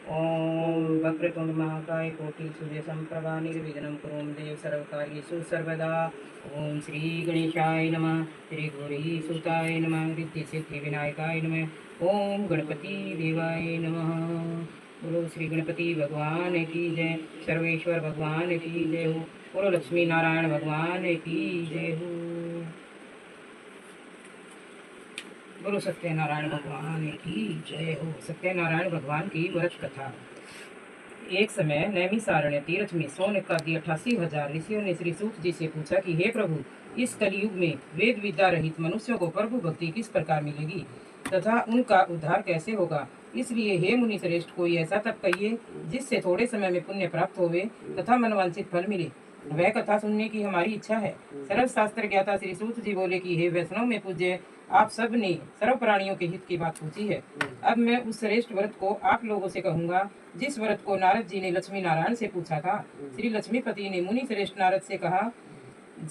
ओम वक्रतुंड महाकाय कोटि सूर्य संप्रभा निर्विघ्नं कुरु मे देव सर्वकार्येषु सर्वदा। ओम श्री गणेशाय नमः। श्री गौरी सुताय नमः। रिद्धि सिद्धि विनायकाय नमः। ओम गणपति देवाय नमः। बोलो श्री गणपति भगवान की जय। सर्वेश्वर भगवान की जय हो। बोलो लक्ष्मी नारायण भगवान की जय हो। बोलो सत्यनारायण भगवान की जय हो। सत्यनारायण भगवान की व्रत कथा। एक समय नैमिषारण्य तीर्थ में सौनक आदि 88,000 ऋषियों ने श्री सूत जी से पूछा कि हे प्रभु, इस कलयुग में वेद विद्या रहित मनुष्यों को प्रभु भक्ति किस प्रकार मिलेगी तथा उनका उद्धार कैसे होगा। इसलिए हे मुनि श्रेष्ठ, कोई ऐसा तप कहिए जिससे थोड़े समय में पुण्य प्राप्त होवे तथा मनवांछित फल मिले। वह कथा सुनने की हमारी इच्छा है। सर्व शास्त्र ज्ञाता श्री सूत जी बोले कि हे वैष्णव में पूज्य, आप सब ने सर्व प्राणियों के हित की बात पूछी है। अब मैं उस श्रेष्ठ व्रत को आप लोगों से कहूंगा जिस व्रत को नारद जी ने लक्ष्मी नारायण से पूछा था। श्री लक्ष्मीपति ने मुनि श्रेष्ठ नारद से कहा,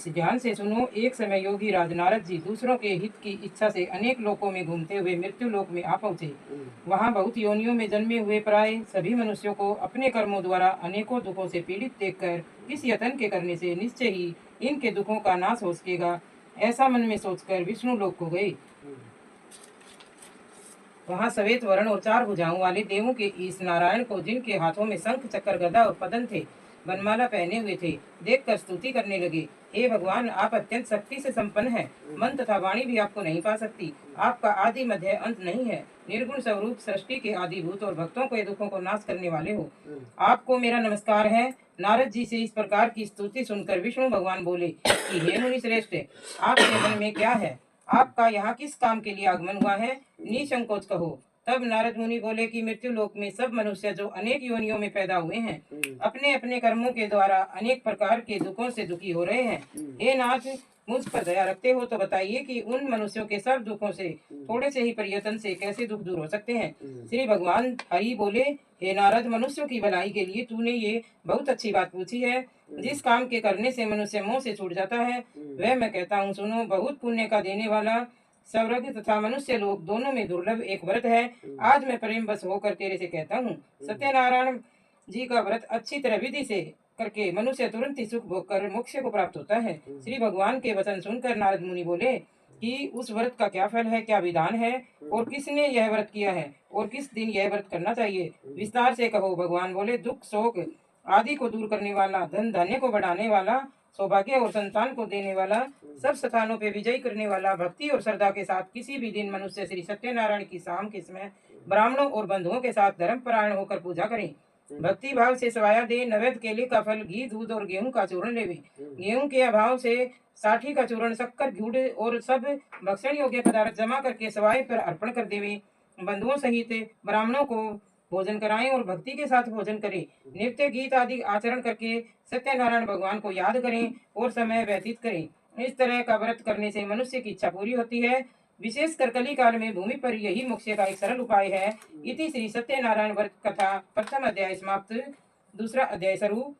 ध्यान से सुनो। एक समय योगी राज नारद जी दूसरों के हित की इच्छा से अनेक लोकों में घूमते हुए मृत्यु लोक में आ पहुंचे। वहां बहुत योनियों में जन्मे हुए प्राय सभी मनुष्यों को अपने कर्मों द्वारा अनेकों दुखों से पीड़ित देखकर इस यत्न के करने से निश्चय ही इनके दुखों का नाश हो सकेगा, ऐसा मन में सोचकर विष्णु लोक को गए। वहां श्वेत वर्ण और 4 भुजाओं वाले देवों के इस नारायण को, जिनके हाथों में शंख चक्र गदा और पदन थे, बनमाला पहने हुए थे, देखकर स्तुति करने लगे। हे भगवान, आप अत्यंत शक्ति से संपन्न हैं। मन तथा वाणी भी आपको नहीं पा सकती। आपका आदि मध्य अंत नहीं है। निर्गुण स्वरूप सृष्टि के आदिभूत और भक्तों के दुखों को नाश करने वाले हो। आपको मेरा नमस्कार है। नारद जी से इस प्रकार की स्तुति सुनकर विष्णु भगवान बोले कि हे मुनि श्रेष्ठ, आपके मन में क्या है? आपका यहाँ किस काम के लिए आगमन हुआ है? निसंकोच कहो। तब नारद मुनि बोले कि मृत्यु लोक में सब मनुष्य जो अनेक योनियों में पैदा हुए हैं, अपने अपने कर्मों के द्वारा अनेक प्रकार के दुखों से दुखी हो रहे हैं। हे नाथ, मुझ पर दया रखते हो तो बताइए कि उन मनुष्यों के सब दुखों से थोड़े से ही प्रयत्न से कैसे दुख दूर हो सकते हैं। श्री भगवान हरि बोले, हे नारद, मनुष्यों की भलाई के लिए तूने ये बहुत अच्छी बात पूछी है। जिस काम के करने से मनुष्य मोह से छूट जाता है, वह मैं कहता हूँ सुनो। बहुत पुण्य का देने वाला स्वर्ग तथा मनुष्य लोग दोनों में दुर्लभ एक व्रत है। आज मैं प्रेम बस होकर तेरे से कहता हूँ। सत्यनारायण जी का व्रत अच्छी तरह विधि से करके मनुष्य तुरंत ही सुख भोग कर मोक्ष को प्राप्त होता है। श्री भगवान के वचन सुनकर नारद मुनि बोले कि उस व्रत का क्या फल है, क्या विधान है, और किसने यह व्रत किया है, और किस दिन यह व्रत करना चाहिए, विस्तार से कहो। भगवान बोले, दुख शोक आदि को दूर करने वाला, धन धान्य को बढ़ाने वाला, सौभाग्य और संतान को देने वाला, सब स्थानों पे विजय करने वाला, भक्ति और श्रद्धा के साथ किसी भी दिन मनुष्य श्री सत्यनारायण की शाम के समय ब्राह्मणों और बंधुओं के साथ धर्म परायण होकर पूजा करें। भक्ति भाव से सवाया दे, नैवेद्य केले का फल, घी दूध और गेहूं का चूर्ण लेवे। गेहूं के अभाव से साठी का चूर्ण, शक्कर, गुड़ और सब भक्षण योग्य पदार्थ जमा करके सवाए पर अर्पण कर देवे। बंधुओं सहित ब्राह्मणों को भोजन कराएं और भक्ति के साथ भोजन करें। नृत्य गीत आदि आचरण करके सत्यनारायण भगवान को याद करें और समय व्यतीत करें। इस तरह का व्रत करने से मनुष्य की इच्छा पूरी होती है। विशेषकर कली काल में भूमि पर यही मोक्ष का एक सरल उपाय है। इति श्री सत्यनारायण व्रत कथा प्रथम अध्याय समाप्त। दूसरा अध्याय शुरू।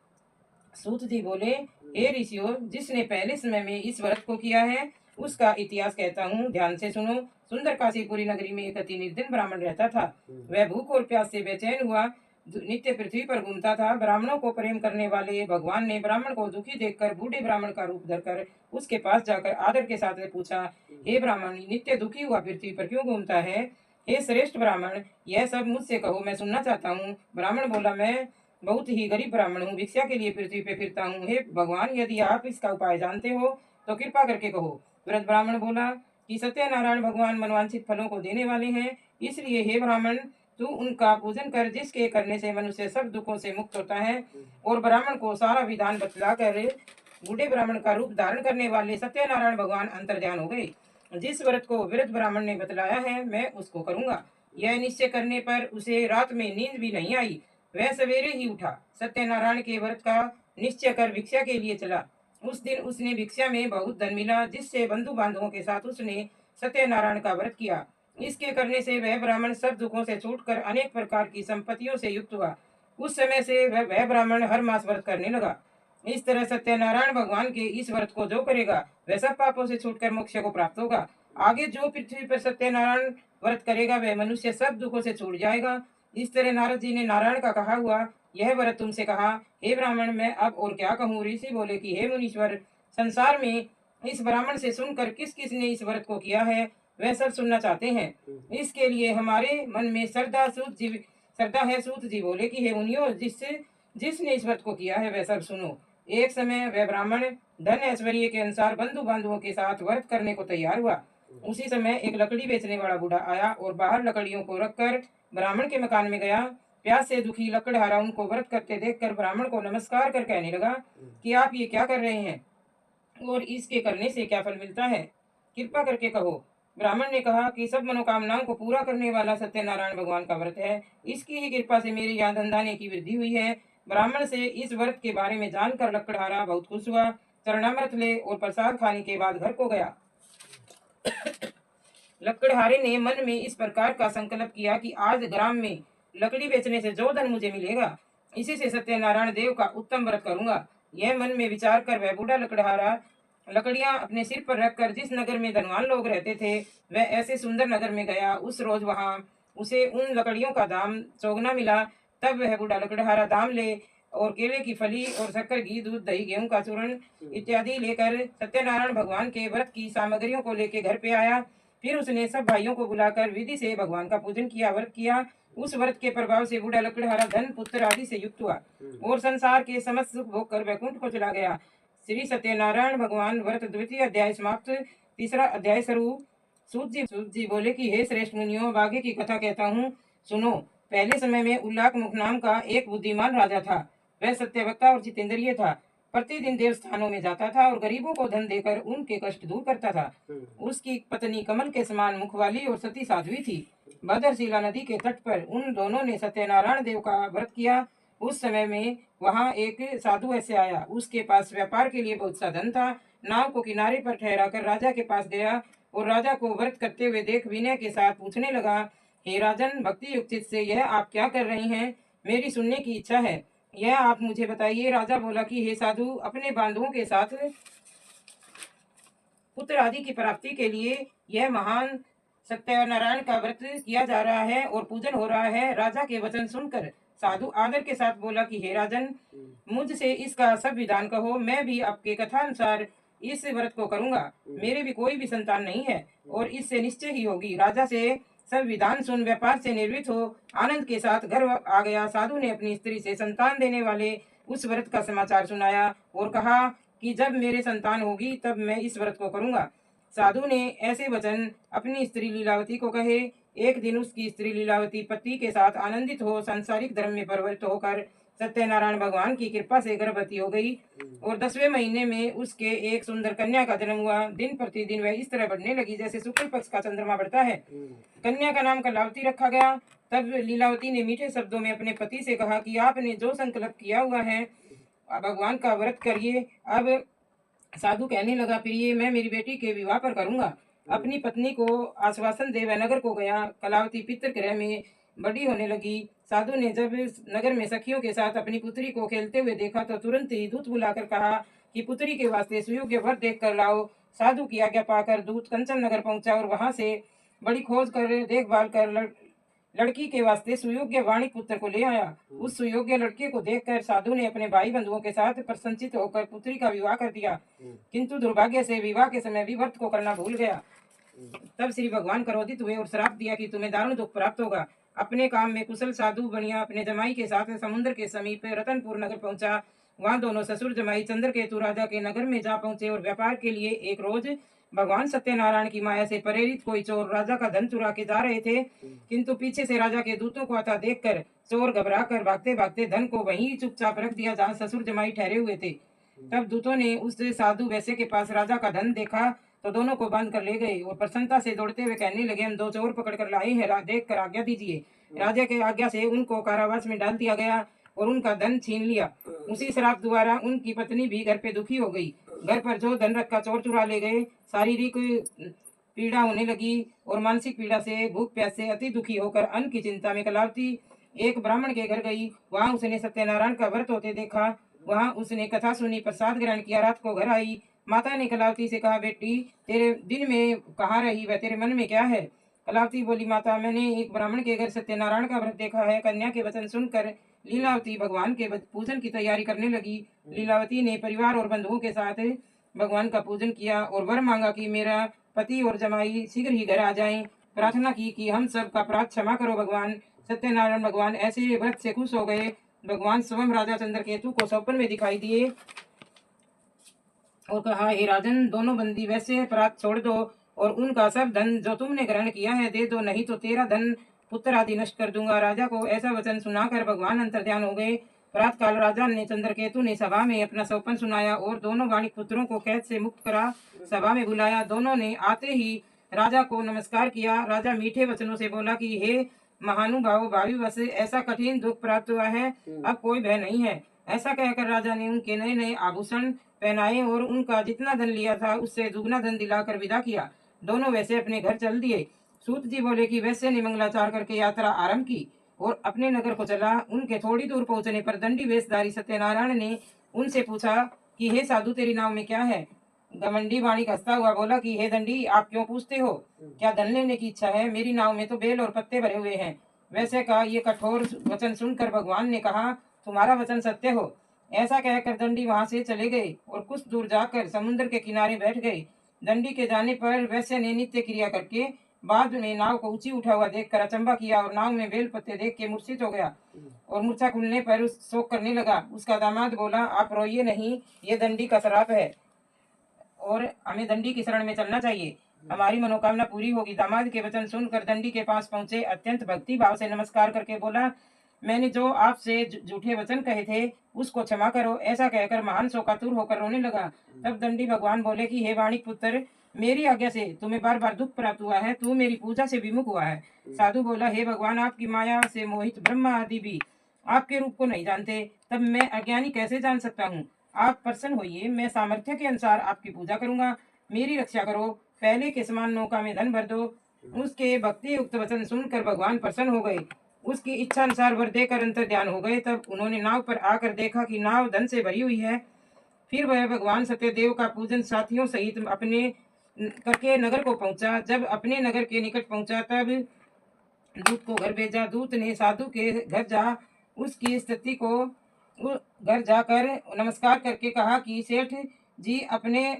सूत जी बोले, हे ऋषियों, जिसने पहले समय में इस व्रत को किया है उसका इतिहास कहता हूँ, ध्यान से सुनो। सुंदर काशीपुरी नगरी में एक अति निर्धन ब्राह्मण रहता था। वह भूख और प्यास से बेचैन हुआ नित्य पृथ्वी पर घूमता था। ब्राह्मणों को प्रेम करने वाले भगवान ने ब्राह्मण को दुखी देखकर बूढ़े ब्राह्मण का रूप धरकर उसके पास जाकर आदर के साथ पूछा, हे ब्राह्मण, नित्य दुखी हुआ पृथ्वी पर क्यों घूमता है? हे श्रेष्ठ ब्राह्मण, यह सब मुझसे कहो, मैं सुनना चाहता हूँ। ब्राह्मण बोला, मैं बहुत ही गरीब ब्राह्मण हूँ, भिक्षा के लिए पृथ्वी पे फिरता हूँ। हे भगवान, यदि आप इसका उपाय जानते हो तो कृपा करके कहो। वृद्ध ब्राह्मण बोला कि सत्यनारायण भगवान मनवांछित फलों को देने वाले हैं, इसलिए हे ब्राह्मण, तू उनका पूजन कर, जिसके करने से मनुष्य सब दुखों से मुक्त होता है। और ब्राह्मण को सारा विधान बतला कर बूढ़े ब्राह्मण का रूप धारण करने वाले सत्यनारायण भगवान अंतर्ध्यान हो गए। जिस व्रत को वृद्ध ब्राह्मण ने बतलाया है, मैं उसको करूंगा। यह निश्चय करने पर उसे रात में नींद भी नहीं आई। वह सवेरे ही उठा, सत्यनारायण के व्रत का निश्चय कर भिक्षा के लिए चला। उस दिन उसने भिक्षा में बहुत धन मिला, जिससे बंधु बांधवों के साथ उसने सत्यनारायण का व्रत किया। इसके करने से वह ब्राह्मण सब दुखों से छूटकर अनेक प्रकार की संपत्तियों से युक्त हुआ। उस समय से वह ब्राह्मण हर मास व्रत करने लगा। इस तरह सत्यनारायण भगवान के इस व्रत को जो करेगा वह सब पापों से छूटकर मोक्ष को प्राप्त होगा। आगे जो पृथ्वी पर सत्यनारायण व्रत करेगा वह मनुष्य सब दुखों से छूट जाएगा। इस तरह नारद जी ने नारायण का कहा हुआ यह व्रत तुमसे कहा। हे ब्राह्मण, मैं अब और क्या कहूँ। ऋषि बोले कि हे मुनीश्वर, संसार में इस ब्राह्मण से सुनकर किस किस ने इस व्रत को किया है वह सब सुनना चाहते हैं। इसके लिए हमारे मन में श्रद्धा है। सूत जी बोले कि हे मुनियो, जिसने इस व्रत को किया है वह सब सुनो। एक समय वह ब्राह्मण धन ऐश्वर्य के अनुसार बंधु बांधवों के साथ व्रत करने को तैयार हुआ। उसी समय एक लकड़ी बेचने वाला बूढ़ा आया और बाहर लकड़ियों को रखकर ब्राह्मण के मकान में गया। प्यास से दुखी लकड़हारा उनको व्रत करते देखकर ब्राह्मण को नमस्कार कर कहने लगा कि आप ये क्या कर रहे हैं और इसके करने से क्या फल मिलता है, कृपा करके कहो। ब्राह्मण ने कहा कि सब मनोकामनाओं को पूरा करने वाला सत्यनारायण भगवान का व्रत है। इसकी ही कृपा से मेरे यहाँ धनधान्य की वृद्धि हुई है। ब्राह्मण से इस व्रत के बारे में जानकर लकड़हारा बहुत खुश हुआ। चरणामृत ले और प्रसाद खाने के बाद घर को गया। लकड़हारे ने मन में इस प्रकार का संकल्प किया कि आज ग्राम में लकड़ी बेचने से जो धन मुझे मिलेगा, इसी से सत्यनारायण देव का उत्तम व्रत करूंगा। यह मन में विचार कर वह बूढ़ा लकड़हारा लकड़ियां अपने सिर पर रखकर जिस नगर में धनवान लोग रहते थे वह ऐसे सुंदर नगर में गया। उस रोज वहां उसे उन लकड़ियों का दाम चौगुना मिला। तब वह बूढ़ा लकड़हारा दाम ले और केले की फली और शक्कर, घी, दूध, दही, गेहूं का चूर्ण इत्यादि लेकर सत्यनारायण भगवान के व्रत की सामग्रियों को लेकर घर पे आया। फिर उसने सब भाइयों को बुलाकर विधि से भगवान का पूजन किया, व्रत किया। उस व्रत के प्रभाव से बूढ़ा लकड़हारा धन, पुत्र आदि से युक्त हुआ और संसार के समस्त सुख भोग कर वैकुंठ को चला गया। श्री सत्यनारायण भगवान व्रत द्वितीय अध्याय समाप्त। तीसरा अध्याय शुरू। सूत जी बोले कि हे श्रेष्ठ मुनियों, आगे की कथा कहता हूँ, सुनो। पहले समय में उल्लाक मुख नाम का एक बुद्धिमान राजा था। वह सत्यवक्ता और जितेंद्रिय था। प्रतिदिन देव स्थानों में जाता था और गरीबों को धन देकर उनके कष्ट दूर करता था। उसकी पत्नी कमल के समान मुख वाली और सती साध्वी थी। भद्रशिला नदी के तट पर उन दोनों ने सत्यनारायण देव का व्रत किया। उस समय में वहां एक साधु ऐसे आया। उसके पास व्यापार के लिए बहुत सा धन था। नाव को किनारे पर ठहराकर राजा के पास गया और राजा को व्रत करते हुए देख विनय के साथ पूछने लगा, हे राजन, भक्ति युक्त चित्त से यह आप क्या कर रहे हैं? मेरी सुनने की इच्छा है, यह आप मुझे बताइए। राजा बोला कि हे साधु, अपने बांधवों के साथ पुत्र आदि की प्राप्ति के लिए यह महान सत्यनारायण का व्रत किया जा रहा है और पूजन हो रहा है। राजा के वचन सुनकर साधु आदर के साथ बोला कि हे राजन, मुझसे इसका सब विधान कहो। मैं भी आपके कथा अनुसार इस व्रत को करूंगा। मेरे भी कोई भी संतान नहीं है और इससे निश्चय ही होगी। राजा से सब विधान सुन व्यापार से निर्वृत्त हो आनंद के साथ घर आ गया। साधु ने अपनी स्त्री से संतान देने वाले उस व्रत का समाचार सुनाया और कहा कि जब मेरे संतान होगी तब मैं इस व्रत को करूंगा। साधु ने ऐसे वचन अपनी स्त्री लीलावती को कहे। एक दिन उसकी स्त्री लीलावती पति के साथ आनंदित हो सांसारिक धर्म में प्रवृत्त होकर सत्यनारायण भगवान की कृपा से गर्भवती हो गई और 10वें महीने में उसके एक सुंदर कन्या का जन्म हुआ। दिन प्रतिदिन वह इस तरह बढ़ने लगी जैसे शुक्ल पक्ष का चंद्रमा बढ़ता है। कन्या का नाम कलावती रखा गया। तब लीलावती ने मीठे शब्दों में अपने पति से कहा कि आपने जो संकल्प किया हुआ है भगवान का व्रत करिए। अब साधु कहने लगा, प्रिय, मैं मेरी बेटी के विवाह पर करूंगा। अपनी पत्नी को आश्वासन दे वह नगर को गया। कलावती पितृ गृह में बड़ी होने लगी। साधु ने जब नगर में सखियों के साथ अपनी पुत्री को खेलते हुए देखा तो तुरंत ही दूत बुलाकर कहा कि पुत्री के वास्ते सुयोग्य वर देख कर लाओ। साधु की आज्ञा पाकर दूत कंचन नगर पहुंचा और वहां से बड़ी खोज कर देखभाल कर लड़की के वास्ते सुयोग्य वाणी पुत्र को ले आया। उस सुयोग्य लड़के को देखकर साधु ने अपने भाई बंधुओं के साथ प्रसन्नचित होकर पुत्री का विवाह कर दिया, किंतु दुर्भाग्य से विवाह के समय भी व्रत को करना भूल गया। तब श्री भगवान क्रोधित हुए और श्राप दिया कि तुम्हें दारुण दुख प्राप्त होगा। अपने काम में कुशल साधु बनिया अपने जमाई के साथ समुद्र के समीप रतनपुर नगर पहुंचा। वहां दोनों ससुर जमाई चंद्रकेतु राजा के नगर में जा पहुंचे और व्यापार के लिए एक रोज भगवान सत्यनारायण की माया से प्रेरित कोई चोर राजा का धन चुरा के जा रहे थे, किंतु पीछे से राजा के दूतों को आता देखकर चोर घबरा कर भागते भागते धन को वहीं चुपचाप रख दिया जहाँ ससुर जमाई ठहरे हुए थे। तब दूतों ने उस साधु वैश्य के पास राजा का धन देखा तो दोनों को बांध कर ले गए और प्रसन्नता से दौड़ते हुए कहने लगे, हम दो चोर पकड़ कर लाए हैं, देख कर आज्ञा दीजिए। राजा के आज्ञा से उनको कारावास में डाल दिया गया और उनका धन छीन लिया। उसी श्राप द्वारा उनकी पत्नी भी घर पे दुखी हो गई। घर पर जो धन रखा चोर चुरा ले गए। शारीरिक पीड़ा होने लगी और मानसिक पीड़ा से भूख प्यास से अति दुखी होकर अन्न की चिंता में कलावती एक ब्राह्मण के घर गई। वहां उसने सत्यनारायण का व्रत होते देखा। वहां उसने कथा सुनी, प्रसाद ग्रहण किया। रात को घर आई। माता ने कलावती से कहा, बेटी, तेरे दिन में कहाँ रही वह तेरे मन में क्या है? कलावती बोली, माता मैंने एक ब्राह्मण के घर सत्यनारायण का व्रत देखा है। कन्या के वचन सुनकर लीलावती भगवान के पूजन की तैयारी करने लगी। लीलावती ने परिवार और बंधुओं के साथ भगवान का पूजन किया और वर मांगा कि मेरा पति और जमाई शीघ्र ही घर आ जाएं। प्रार्थना की कि हम सब का अपराध क्षमा करो भगवान। सत्यनारायण भगवान ऐसे व्रत से खुश हो गए। भगवान स्वयं राजा चंद्रकेतु को स्वप्न में दिखाई दिए और कहा, हे राजन, दोनों बंदी वैसे अपराध छोड़ दो और उनका सब धन जो तुमने ग्रहण किया है दे दो, नहीं तो तेरा धन पुत्र आदि नष्ट कर दूंगा। राजा को ऐसा वचन सुनाकर भगवान अंतर्ध्यान हो गए। प्रात काल राजा ने चंद्रकेतु ने सभा में अपना स्वप्न सुनाया और दोनों वाणिक पुत्रों को कैद से मुक्त करा सभा में बुलाया। दोनों ने आते ही राजा को नमस्कार किया। राजा मीठे वचनों से बोला कि हे महानुभाव, भावी वश ऐसा कठिन दुख प्राप्त हुआ है, अब कोई भय नहीं है। ऐसा कहकर राजा ने उनके नए नए आभूषण पहनाए और उनका जितना धन लिया था उससे दुगना धन दिलाकर विदा किया। दोनों वैसे अपने घर चल दिए। सूत जी बोले कि वैसे ने मंगलाचार करके यात्रा आरंभ की और अपने नगर को चला। उनके थोड़ी दूर पहुंचने पर दंडी वेशधारी सत्यनारायण ने उनसे पूछा कि हे साधु, तेरी नाव में क्या है? घमंडी वाणी हंसता हुआ बोला कि हे दंडी, आप क्यों पूछते हो? क्या धन लेने की इच्छा है? मेरी नाव में तो बेल और पत्ते भरे हुए हैं। वैसे का ये कठोर वचन सुनकर भगवान ने कहा, तुम्हारा वचन सत्य हो। ऐसा कहकर दंडी वहां से चले गए और कुछ दूर जाकर समुद्र के किनारे बैठ गए। दंडी के जाने पर वैश्य ने नित्य क्रिया करके बाद में नाव को ऊंची उठा हुआ देखकर अचंबा किया और नाव में बेल पत्ते देख के मूर्छित हो गया और मूर्छा खुलने पर उस शोक करने लगा। उसका दामाद बोला, आप रोइए नहीं, ये दंडी का श्राप है और हमें दंडी की शरण में चलना चाहिए, हमारी मनोकामना पूरी होगी। दामाद के वचन सुनकर दंडी के पास पहुंचे, अत्यंत भक्ति भाव से नमस्कार करके बोला, मैंने जो आपसे झूठे वचन कहे थे उसको क्षमा करो। ऐसा कहकर महान शोकातुर होकर रोने लगा। तब दंडी भगवान बोले कि हे वाणिक पुत्र, मेरी आज्ञा से तुम्हें बार बार दुख प्राप्त हुआ है, तू मेरी पूजा से विमुख हुआ है। साधु बोला, हे भगवान, आपकी माया से मोहित ब्रह्मा आदि भी आपके रूप को नहीं जानते, तब मैं अज्ञानी कैसे जान सकता हूँ? आप प्रसन्न होइए, मैं सामर्थ्य के अनुसार आपकी पूजा करूंगा, मेरी रक्षा करो। पहले के समान नौका में धन भर दो। उसके भक्ति युक्त वचन सुनकर भगवान प्रसन्न हो गए। उसकी इच्छा अनुसार वर देकर अंतर ध्यान हो गए। तब उन्होंने नाव पर आकर देखा कि नाव धन से भरी हुई है। फिर वह भगवान सत्यदेव का पूजन साथियों सहित अपने करके नगर को पहुंचा। जब अपने नगर के निकट पहुंचा तब दूत को घर भेजा। दूत ने साधु के घर जा उसकी स्थिति को घर जाकर नमस्कार करके कहा कि सेठ जी अपने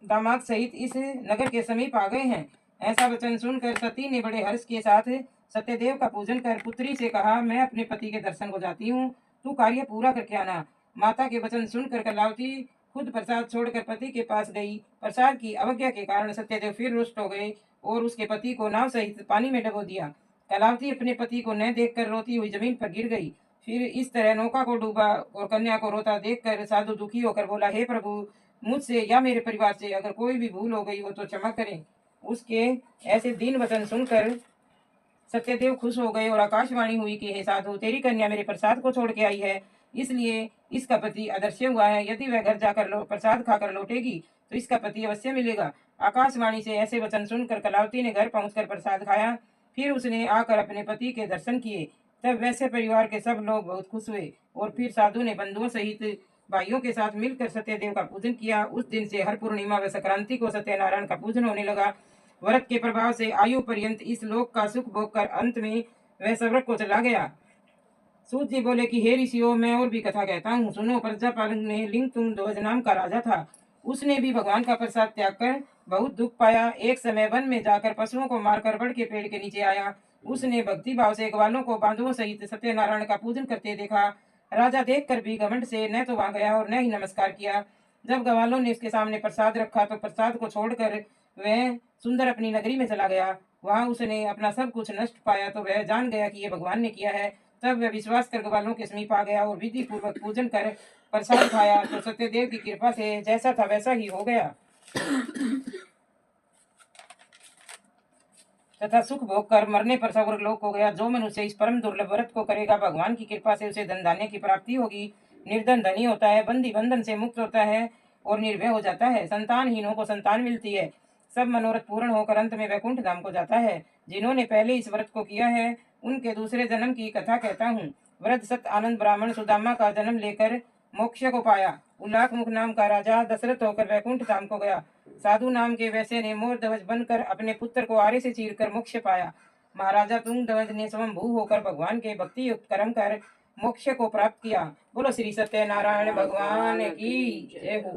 दामाद सहित इस नगर के समीप आ गए हैं। ऐसा वचन सुनकर सती ने बड़े हर्ष के साथ सत्यदेव का पूजन कर पुत्री से कहा, मैं अपने पति के दर्शन को जाती हूँ, तू कार्य पूरा करके आना। माता के वचन सुनकर कलावती खुद प्रसाद छोड़कर पति के पास गई। प्रसाद की अवज्ञा के कारण सत्यदेव फिर रुष्ट हो गए और उसके पति को नाव सहित पानी में डबो दिया। कलावती अपने पति को न देखकर रोती हुई जमीन पर गिर गई। फिर इस तरह नौका को डूबा और कन्या को रोता देखकर साधु दुखी होकर बोला, हे प्रभु, मुझसे या मेरे परिवार से अगर कोई भी भूल हो गई हो तो क्षमा करें। उसके ऐसे दीन वचन सुनकर सत्यदेव खुश हो गए और आकाशवाणी हुई कि हे साधु, तेरी कन्या मेरे प्रसाद को छोड़ के आई है, इसलिए इसका पति अदृश्य हुआ है। यदि वह घर जाकर प्रसाद खाकर लौटेगी तो इसका पति अवश्य मिलेगा। आकाशवाणी से ऐसे वचन सुनकर कलावती ने घर पहुंचकर प्रसाद खाया। फिर उसने आकर अपने पति के दर्शन किए। तब वैसे परिवार के सब लोग बहुत खुश हुए और फिर साधु ने बंधुओं सहित भाइयों के साथ मिलकर सत्यदेव का पूजन किया। उस दिन से हर पूर्णिमा व संक्रांति को सत्यनारायण का पूजन होने लगा। व्रत के प्रभाव से आयु पर्यंत इस लोक का सुख भोग कर अंत में वह सव्रत को चला गया। सूत जी बोले कि हे ऋषियों, मैं और भी कथा कहता हूँ, सुनो। प्रजापालन में लिंग तुम ध्वज नाम का राजा था। उसने भी भगवान का प्रसाद त्याग कर बहुत दुख पाया। एक समय वन में जाकर पशुओं को मारकर बड़ के पेड़ के नीचे आया। उसने भक्ति भाव से ग्वालों को बांधुओं सहित सत्यनारायण का पूजन करते देखा। राजा देखकर भी घमंड से न तो वहां गया और न ही नमस्कार किया। जब ग्वालों ने उसके सामने प्रसाद रखा तो प्रसाद को छोड़कर वह सुंदर अपनी नगरी में चला गया। वहां उसने अपना सब कुछ नष्ट पाया तो वह जान गया कि यह भगवान ने किया है। तब वह विश्वास कर ग्वालों के समीप आ गया और विधि पूर्वक पूजन कर प्रसाद खाया तो सत्यदेव की कृपा से जैसा था वैसा ही हो गया तथा सुख भोग कर मरने पर स्वर्ग लोक हो गया। जो मनुष्य इस परम दुर्लभ व्रत को करेगा, भगवान की कृपा से उसे धन धान्य की प्राप्ति होगी। निर्धन धनी होता है, बंदी बंधन से मुक्त होता है और निर्भय हो जाता है। संतानहीनों को संतान मिलती है। सब मनोरथ पूर्ण होकर अंत में वैकुंठ धाम को जाता है। जिन्होंने पहले इस व्रत को किया है उनके दूसरे जन्म की कथा कहता हूँ। व्रत सत आनंद ब्राह्मण सुदामा का जन्म लेकर मोक्ष को पाया। उल्लाख मुख नाम का राजा दशरथ होकर वैकुंठ धाम को गया। साधु नाम के वैसे ने मोर ध्वज बनकर अपने पुत्र को आरे से चीरकर मोक्ष पाया। महाराजा तुंग ध्वज ने स्वयंभू होकर भगवान के भक्ति युक्त कर्म कर मोक्ष को प्राप्त किया। बोलो श्री सत्यनारायण भगवान की जय हो।